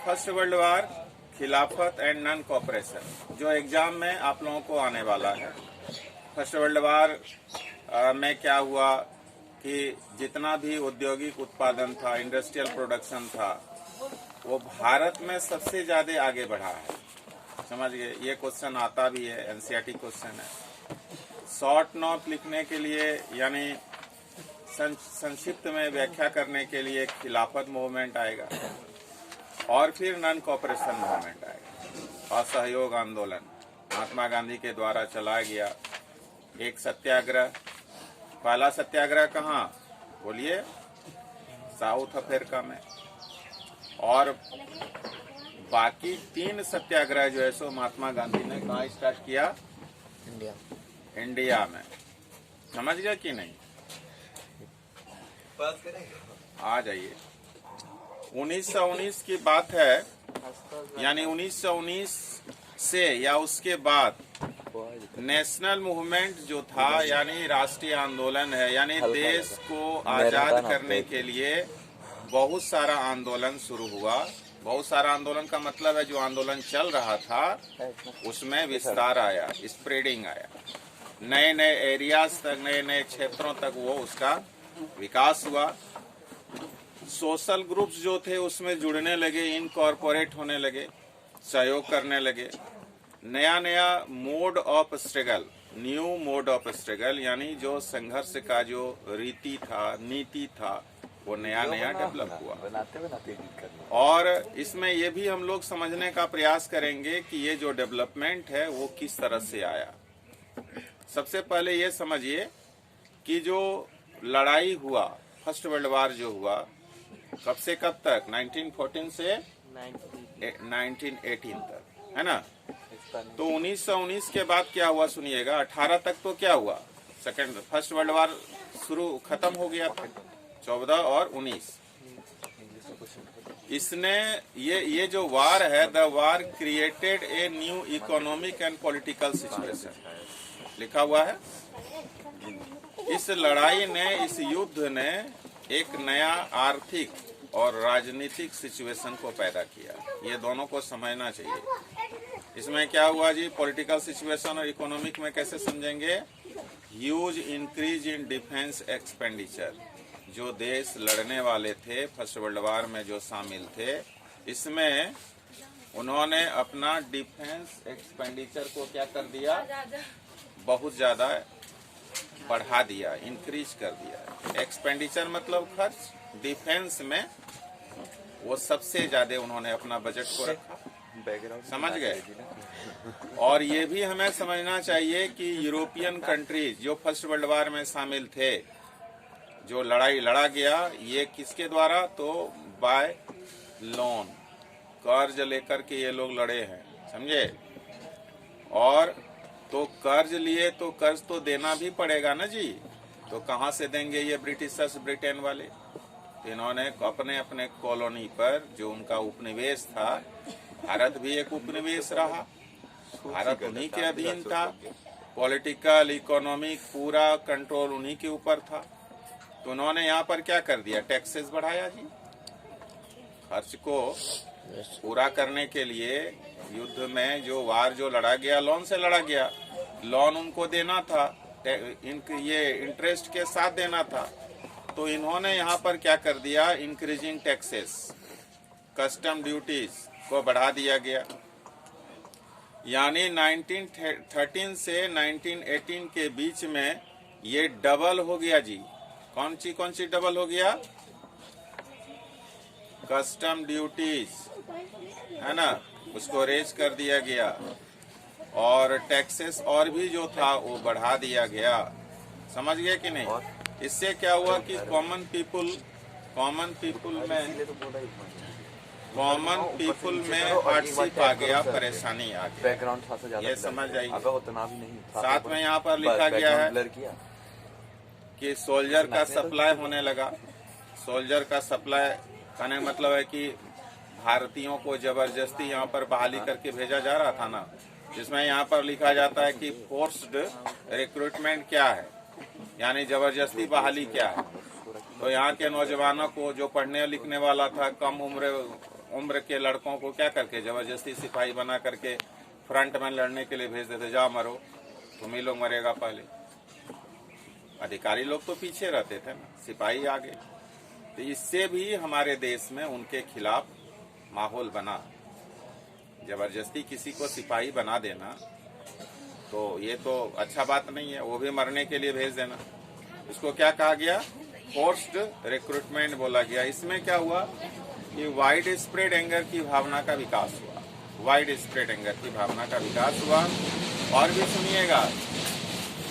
First world war, खिलाफत and non cooperation, जो exam में आप लोगों को आने वाला है। फर्स्ट वर्ल्ड वार में क्या हुआ कि जितना भी औद्योगिक उत्पादन था, इंडस्ट्रियल प्रोडक्शन था, वो भारत में सबसे ज्यादा आगे बढ़ा है। समझ गए? ये क्वेश्चन आता भी है, एनसीईआरटी क्वेश्चन है। शॉर्ट नोट लिखने के लिए यानी संक्षिप्त में व्याख्या करने के लिए खिलाफत मूवमेंट आएगा और फिर नॉन कॉपरेशन मूवमेंट आएगा। असहयोग आंदोलन महात्मा गांधी के द्वारा चलाया गया एक सत्याग्रह। पहला सत्याग्रह कहाँ? बोलिए, साउथ अफ्रीका में। और बाकी 3 सत्याग्रह जो है सो महात्मा गांधी ने कहाँ स्टार्ट किया? इंडिया में। समझ गया कि नहीं? आ जाइए। 1919 की बात है, यानी 1919 से या उसके बाद नेशनल मूवमेंट जो था, यानी राष्ट्रीय आंदोलन है, यानी देश को आजाद करने के लिए बहुत सारा आंदोलन शुरू हुआ। बहुत सारा आंदोलन का मतलब है जो आंदोलन चल रहा था उसमें विस्तार आया, स्प्रेडिंग आया, नए नए एरियाज तक, नए नए क्षेत्रों तक वो उसका विकास हुआ। सोशल ग्रुप्स जो थे उसमें जुड़ने लगे, इनकॉर्पोरेट होने लगे, सहयोग करने लगे। नया नया mode of struggle, new mode of struggle, यानी जो संघर्ष का जो रीति था, नीति था, वो नया नया डेवलप हुआ। और इसमें ये भी हम लोग समझने का प्रयास करेंगे कि ये जो डेवलपमेंट है वो किस तरह से आया। सबसे पहले ये समझिए कि जो लड़ाई हुआ, फर्स्ट वर्ल्ड वार जो हुआ, कब से कब तक? 1914 से 1918 तक, है ना? तो 1919 के बाद क्या हुआ सुनिएगा। 18 तक तो क्या हुआ? फर्स्ट वर्ल्ड वार शुरू खत्म हो गया था। 14 और 19 इसने ये जो वार है, the war created a new economic and political situation, लिखा हुआ है। इस लड़ाई ने, इस युद्ध ने एक नया आर्थिक और राजनीतिक सिचुएशन को पैदा किया। ये दोनों को समझना चाहिए। इसमें क्या हुआ जी? पॉलिटिकल सिचुएशन और इकोनॉमिक में कैसे समझेंगे? Huge increase in defence expenditure. जो देश लड़ने वाले थे फर्स्ट वर्ल्ड वार में, जो शामिल थे, इसमें उन्होंने अपना डिफेंस एक्सपेंडिचर को क्या कर दिया? बहुत ज्यादा बढ़ा दिया, इंक्रीज कर दिया। एक्सपेंडिचर मतलब खर्च। डिफेंस में वो सबसे ज्यादा उन्होंने अपना बजट को रखा। समझ गए? और ये भी हमें समझना चाहिए कि यूरोपियन कंट्रीज जो फर्स्ट वर्ल्ड वार में शामिल थे, जो लड़ाई लड़ा गया, ये किसके द्वारा? तो बाय लोन, कर्ज लेकर के ये लोग लड़े हैं। समझे? और तो कर्ज लिए तो कर्ज तो देना भी पड़ेगा ना जी। तो कहाँ से देंगे ये ब्रिटिशर्स, ब्रिटेन वाले? इन्होंने अपने अपने कॉलोनी पर जो उनका उपनिवेश था, भारत भी एक उपनिवेश रहा, भारत उन्हीं के अधीन था। पॉलिटिकल, इकोनॉमिक पूरा कंट्रोल उन्हीं के ऊपर था। तो उन्होंने यहाँ पर क्या कर दिया? टैक्सेस बढ़ाया जी। खर्च को पूरा करने के लिए युद्ध में जो वार जो लड़ा गया, लोन से लड़ा गया। लोन उनको देना था, ये इंटरेस्ट के साथ देना था। तो इन्होंने यहाँ पर क्या कर दिया? इंक्रीजिंग टैक्सेस, कस्टम ड्यूटीज को बढ़ा दिया गया। यानी 1913 से 1918 के बीच में ये डबल हो गया जी। कौन सी डबल हो गया? कस्टम ड्यूटीज, है ना, उसको रेज कर दिया गया। और टैक्सेस और भी जो था वो बढ़ा दिया गया। समझ गए कि नहीं? इससे क्या हुआ कि कॉमन पीपुल में हार्डशिप आ गया, परेशानी आ गया। ये समझ आइए। साथ में यहाँ पर लिखा गया है कि सोल्जर का सप्लाई होने लगा। सोल्जर का सप्लाई कहने का मतलब है कि भारतीयों को जबरदस्ती यहाँ पर बहाली करके भेजा जा रहा था ना, जिसमें यहाँ पर लिखा जाता है कि फोर्स्ड रिक्रूटमेंट क्या है, यानी जबरदस्ती बहाली क्या है। तो यहाँ के नौजवानों को, जो पढ़ने लिखने वाला था, कम उम्र उम्र के लड़कों को क्या करके जबरदस्ती सिपाही बना करके फ्रंट में लड़ने के लिए भेज देते, जा मरो, तुम ही लोग मरेगा पहले। अधिकारी लोग तो पीछे रहते थे ना, सिपाही आगे। तो इससे भी हमारे देश में उनके खिलाफ माहौल बना। जबरदस्ती किसी को सिपाही बना देना तो ये तो अच्छा बात नहीं है, वो भी मरने के लिए भेज देना। इसको क्या कहा गया? फोर्स्ड रिक्रूटमेंट बोला गया। इसमें क्या हुआ कि वाइड स्प्रेड एंगर की भावना का विकास हुआ, वाइड स्प्रेड एंगर की भावना का विकास हुआ। और भी सुनिएगा,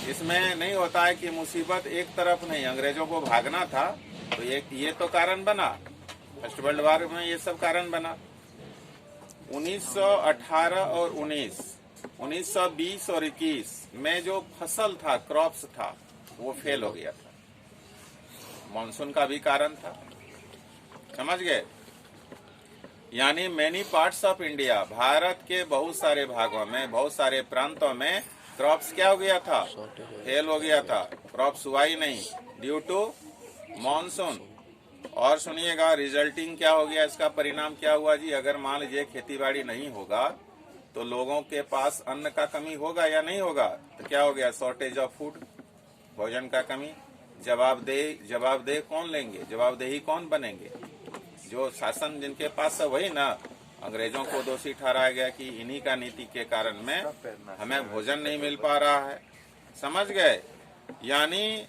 इसमें नहीं होता है कि मुसीबत एक तरफ नहीं, अंग्रेजों को भागना था तो ये तो कारण बना, फर्स्ट वर्ल्ड वॉर में ये सब कारण बना। 1918 और 1920 और 21 में जो फसल था, क्रॉप्स था, वो फेल हो गया था। मॉनसून का भी कारण था, समझ गए? यानी many parts of India, Bharat के बहुत सारे भागों में, बहुत सारे प्रांतों में क्रॉप्स क्या हो गया था? फेल हो गया था, क्रॉप्स हुआ ही नहीं ड्यू टू मॉनसून। और सुनिएगा, रिजल्टिंग क्या हो गया, इसका परिणाम क्या हुआ जी? अगर मान लीजिए खेतीबाड़ी नहीं होगा तो लोगों के पास अन्न का कमी होगा या नहीं होगा? तो क्या हो गया? शॉर्टेज ऑफ फूड, भोजन का कमी। जवाबदेह कौन लेंगे? जवाबदेही कौन बनेंगे? जो शासन जिनके पास है वही ना। अंग्रेजों को दोषी ठहराया गया कि इन्हीं का नीति के कारण में हमें भोजन नहीं मिल पा रहा है, समझ गए? यानी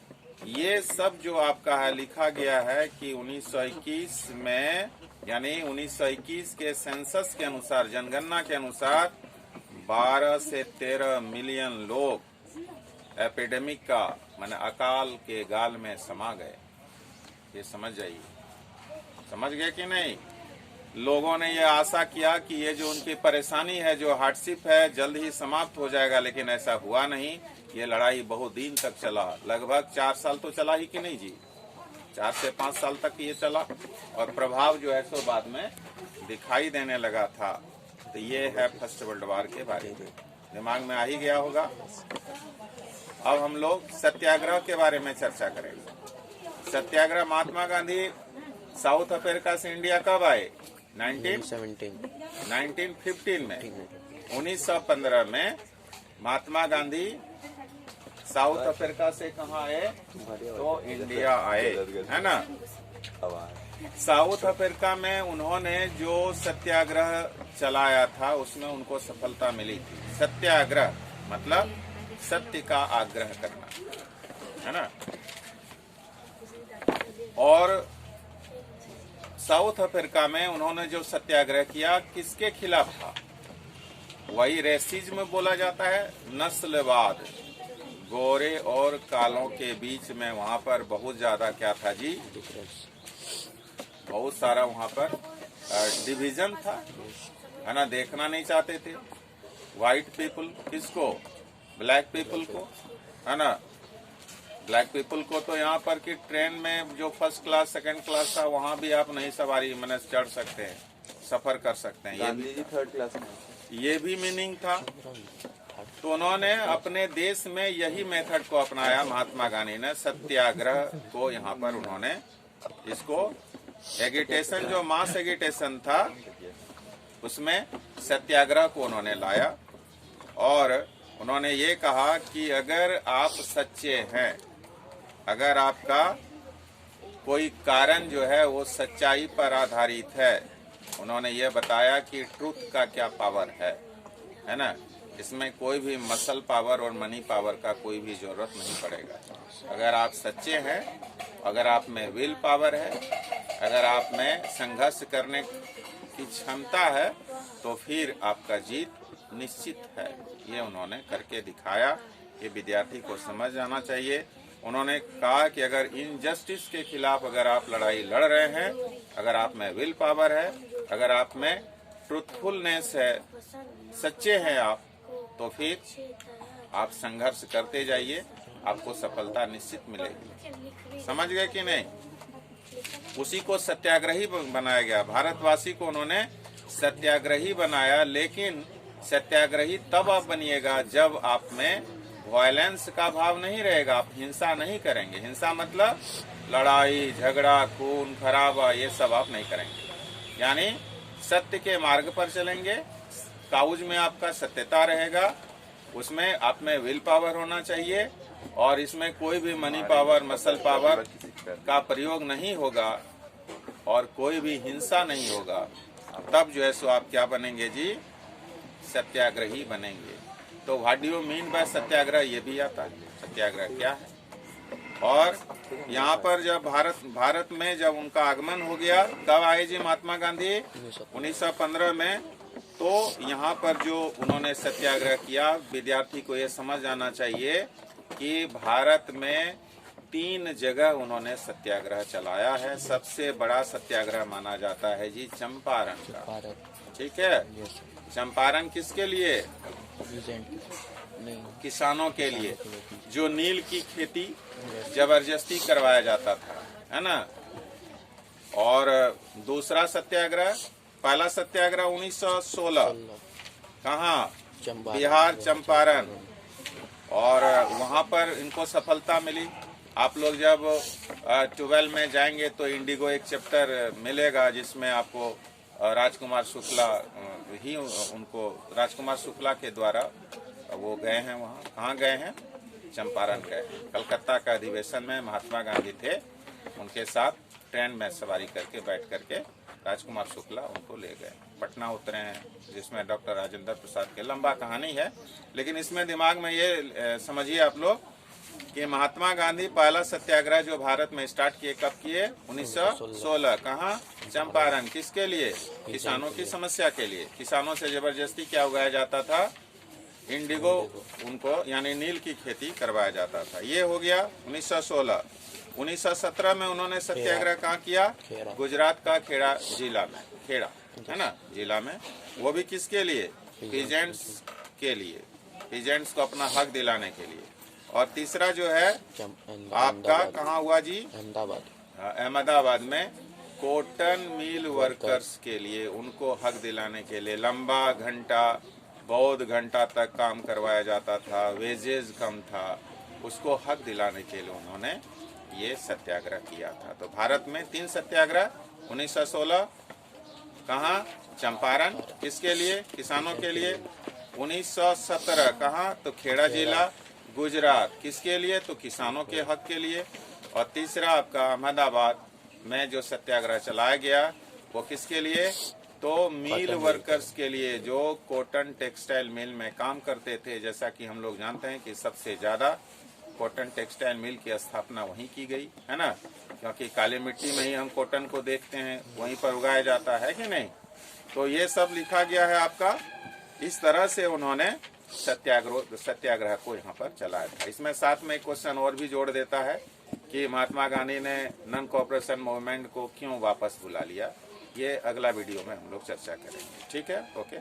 ये सब जो आपका है लिखा गया है कि 1921 में, यानी 1921 के सेंसस के अनुसार, जनगणना के अनुसार 12 से 13 मिलियन लोग एपिडेमिक का माने अकाल के गाल में समा गए। ये समझ जाइए, समझ गए कि नहीं? लोगों ने ये आशा किया कि ये जो उनकी परेशानी है, जो हार्डशिप है, जल्द ही समाप्त हो जाएगा, लेकिन ऐसा हुआ नहीं। ये लड़ाई बहुत दिन तक चला, लगभग 4 साल तो चला ही कि नहीं जी? 4 से 5 साल तक ये चला और प्रभाव जो है सो बाद में दिखाई देने लगा था। तो ये है फर्स्ट वर्ल्ड वॉर के बारे में, दिमाग में आ ही गया होगा। अब हम लोग सत्याग्रह के बारे में चर्चा करेंगे। सत्याग्रह, महात्मा गांधी साउथ अफ्रीका से इंडिया कब आए? 1915 में। 1915 में महात्मा गांधी साउथ अफ्रीका से कहाँ आए? तो इंडिया आए, है ना। साउथ अफ्रीका में उन्होंने जो सत्याग्रह चलाया था उसमें उनको सफलता मिली थी। सत्याग्रह मतलब सत्य का आग्रह करना, है ना। और साउथ अफ्रीका में उन्होंने जो सत्याग्रह किया किसके खिलाफ था? वही रेसिज्म बोला जाता है, नस्लवाद। गोरे और कालों के बीच में वहां पर बहुत ज्यादा क्या था जी? बहुत सारा वहां पर डिवीजन था, है ना। देखना नहीं चाहते थे व्हाइट पीपल, किसको? ब्लैक पीपल को, है ना। ब्लैक पीपल को तो यहाँ पर कि ट्रेन में जो फर्स्ट क्लास सेकंड क्लास था वहाँ भी आप नहीं सवारी मैंने चढ़ सकते हैं, सफर कर सकते हैं। ये भी थर्ड क्लास में, ये भी मीनिंग था। तो उन्होंने अपने देश में यही मेथड को अपनाया, महात्मा गांधी ने सत्याग्रह को यहाँ पर उन्होंने इसको एगिटेशन, जो मास एगिटेशन था उसमें सत्याग्रह को उन्होंने लाया। और उन्होंने ये कहा कि अगर आप सच्चे हैं, अगर आपका कोई कारण जो है वो सच्चाई पर आधारित है, उन्होंने ये बताया कि ट्रूथ का क्या पावर है ना। इसमें कोई भी मसल पावर और मनी पावर का कोई भी जरूरत नहीं पड़ेगा। अगर आप सच्चे हैं, अगर आप में विल पावर है, अगर आप में संघर्ष करने की क्षमता है, तो फिर आपका जीत निश्चित है। ये उन्होंने करके दिखाया। ये विद्यार्थी को समझ आना चाहिए। उन्होंने कहा कि अगर इनजस्टिस के खिलाफ अगर आप लड़ाई लड़ रहे हैं, अगर आप में विल पावर है, अगर आप में ट्रूथफुलनेस है, सच्चे हैं आप, तो फिर आप संघर्ष करते जाइए, आपको सफलता निश्चित मिलेगी। समझ गए कि नहीं? उसी को सत्याग्रही बनाया गया। भारतवासी को उन्होंने सत्याग्रही बनाया। लेकिन सत्याग्रही तब आप बनिएगा जब आप में वायलेंस का भाव नहीं रहेगा, आप हिंसा नहीं करेंगे। हिंसा मतलब लड़ाई झगड़ा खून खराबा, ये सब आप नहीं करेंगे। यानी सत्य के मार्ग पर चलेंगे, काउज में आपका सत्यता रहेगा, उसमें आप में विल पावर होना चाहिए और इसमें कोई भी मनी पावर, मसल पावर का प्रयोग नहीं होगा और कोई भी हिंसा नहीं होगा। तब जो है सो आप क्या बनेंगे जी? सत्याग्रही बनेंगे। तो what do you mean by satyagraha, ये भी आता है। सत्याग्रह क्या है? और यहाँ पर जब भारत में जब उनका आगमन हो गया, कब आए जी महात्मा गांधी? 1915 में। तो यहाँ पर जो उन्होंने सत्याग्रह किया, विद्यार्थी को ये समझ जाना चाहिए कि भारत में 3 जगह उन्होंने सत्याग्रह चलाया है। सबसे बड़ा सत्याग्रह माना जाता है जी चंपारण का। ठीक है, चंपारण किसके लिए? किसानों के लिए, जो नील की खेती जबरदस्ती करवाया जाता था, है ना। और दूसरा सत्याग्रह, पहला सत्याग्रह 1916, कहाँ? बिहार, चंपारण। और वहाँ पर इनको सफलता मिली। आप लोग जब 12 में जाएंगे तो इंडिगो एक चैप्टर मिलेगा जिसमें आपको राजकुमार शुक्ला ही उनको, राजकुमार शुक्ला के द्वारा वो गए हैं वहाँ। कहाँ गए हैं? चंपारण गए। कलकत्ता का अधिवेशन में महात्मा गांधी थे, उनके साथ ट्रेन में सवारी करके बैठ करके राजकुमार शुक्ला उनको ले गए। पटना उतरे हैं, जिसमें डॉक्टर राजेंद्र प्रसाद के, लंबा कहानी है, लेकिन इसमें दिमाग में ये समझिए आप लोग कि महात्मा गांधी पहला सत्याग्रह जो भारत में स्टार्ट किए, कब किए? 1916। कहाँ? चंपारण। किसके लिए? किसानों की समस्या के लिए। किसानों से जबरदस्ती क्या उगाया जाता था? इंडिगो, उनको यानी नील की खेती करवाया जाता था। ये हो गया 1916। 1917 में उन्होंने सत्याग्रह कहाँ किया? गुजरात का खेड़ा जिला में, खेड़ा है ना जिला में। वो भी किसके लिए? पीजेंट्स के लिए, पीजेंट्स को अपना हक दिलाने के लिए। और तीसरा जो है आपका कहाँ हुआ जी? अहमदाबाद में कॉटन मिल वर्कर्स के लिए, उनको हक दिलाने के लिए। लंबा घंटा, बहुत घंटा तक काम करवाया जाता था, वेजेस कम था, उसको हक दिलाने के लिए उन्होंने ये सत्याग्रह किया था। तो भारत में 3 सत्याग्रह, 1916 कहाँ? चंपारण, किसके लिए? किसानों के लिए। 1917 कहाँ? तो खेड़ा जिला, गुजरात, किसके लिए? तो किसानों के हक के लिए। और तीसरा आपका अहमदाबाद में जो सत्याग्रह चलाया गया, वो किसके लिए? तो मिल वर्कर्स के लिए, जो कॉटन टेक्सटाइल मिल में काम करते थे। जैसा कि हम लोग जानते हैं कि सबसे ज्यादा कॉटन टेक्सटाइल मिल की स्थापना वहीं की गई, है ना, क्योंकि काली मिट्टी में ही हम कॉटन को देखते हैं, वहीं पर उगाया जाता है कि नहीं। तो ये सब लिखा गया है आपका। इस तरह से उन्होंने सत्याग्रह को यहाँ पर चलाया था। इसमें साथ में एक क्वेश्चन और भी जोड़ देता है कि महात्मा गांधी ने नॉन कोऑपरेशन मूवमेंट को क्यों वापस बुला लिया। ये अगला वीडियो में हम लोग चर्चा करेंगे। ठीक है, ओके।